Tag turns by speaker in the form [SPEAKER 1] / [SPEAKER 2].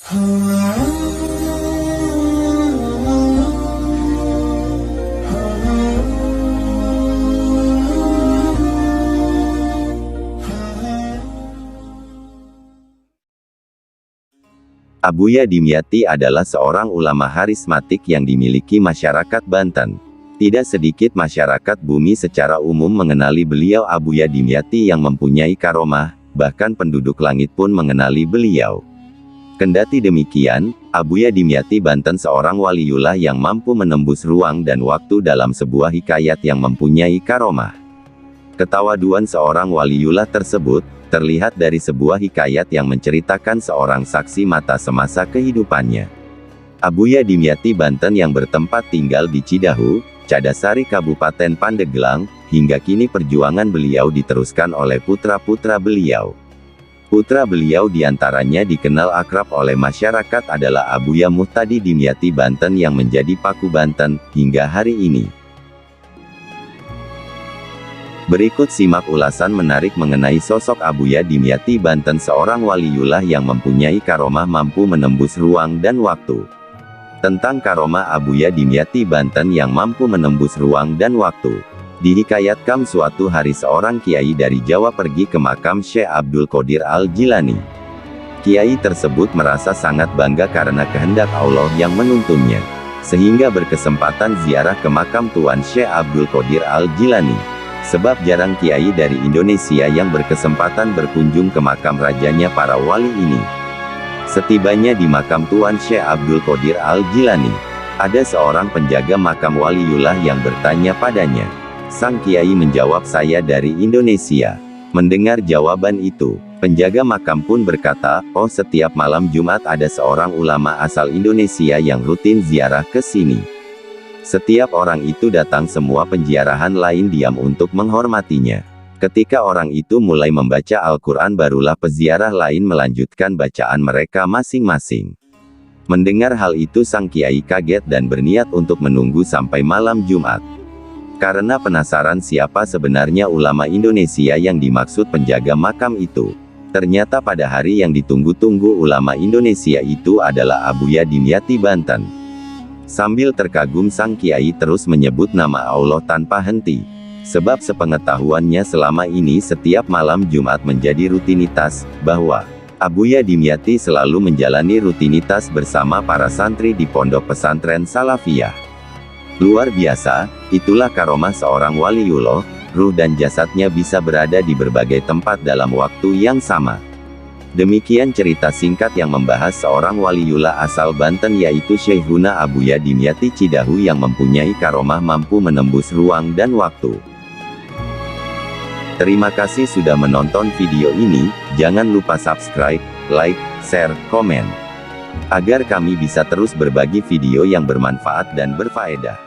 [SPEAKER 1] Abuya Dimyati adalah seorang ulama harismatik yang dimiliki masyarakat Banten. Tidak sedikit masyarakat bumi secara umum mengenali beliau Abuya Dimyati yang mempunyai karomah, bahkan penduduk langit pun mengenali beliau. Kendati demikian, Abuya Dimyati Banten seorang waliullah yang mampu menembus ruang dan waktu dalam sebuah hikayat yang mempunyai karomah. Ketawaduan seorang waliullah tersebut terlihat dari sebuah hikayat yang menceritakan seorang saksi mata semasa kehidupannya. Abuya Dimyati Banten yang bertempat tinggal di Cidahu, Cadasari Kabupaten Pandeglang, hingga kini perjuangan beliau diteruskan oleh putra-putra beliau. Putra beliau diantaranya dikenal akrab oleh masyarakat adalah Abuya Muhtadi Dimyati Banten yang menjadi Paku Banten, hingga hari ini. Berikut simak ulasan menarik mengenai sosok Abuya Dimyati Banten seorang waliullah yang mempunyai karomah mampu menembus ruang dan waktu. Tentang karomah Abuya Dimyati Banten yang mampu menembus ruang dan waktu. Dihikayatkan suatu hari seorang kiai dari Jawa pergi ke makam Syekh Abdul Qadir Al-Jilani. Kiai tersebut merasa sangat bangga karena kehendak Allah yang menuntunnya, sehingga berkesempatan ziarah ke makam Tuan Syekh Abdul Qadir Al-Jilani. Sebab jarang kiai dari Indonesia yang berkesempatan berkunjung ke makam rajanya para wali ini. Setibanya di makam Tuan Syekh Abdul Qadir Al-Jilani, ada seorang penjaga makam waliullah yang bertanya padanya. Sang kiai menjawab, "Saya dari Indonesia." Mendengar jawaban itu, penjaga makam pun berkata, "Oh, setiap malam Jumat ada seorang ulama asal Indonesia yang rutin ziarah ke sini." Setiap orang itu datang, semua penziarahan lain diam untuk menghormatinya. Ketika orang itu mulai membaca Al-Quran, barulah peziarah lain melanjutkan bacaan mereka masing-masing. Mendengar hal itu sang kiai kaget dan berniat untuk menunggu sampai malam Jumat. Karena penasaran siapa sebenarnya ulama Indonesia yang dimaksud penjaga makam itu. Ternyata pada hari yang ditunggu-tunggu ulama Indonesia itu adalah Abuya Dimyati Banten. Sambil terkagum sang kiai terus menyebut nama Allah tanpa henti. Sebab sepengetahuannya selama ini setiap malam Jumat menjadi rutinitas, bahwa Abuya Dimyati selalu menjalani rutinitas bersama para santri di pondok pesantren Salafiyah. Luar biasa, itulah karomah seorang waliullah, ruh dan jasadnya bisa berada di berbagai tempat dalam waktu yang sama. Demikian cerita singkat yang membahas seorang waliullah asal Banten yaitu Syekhuna Abuya Dimyati Cidahu yang mempunyai karomah mampu menembus ruang dan waktu. Terima kasih sudah menonton video ini, jangan lupa subscribe, like, share, komen. Agar kami bisa terus berbagi video yang bermanfaat dan berfaedah.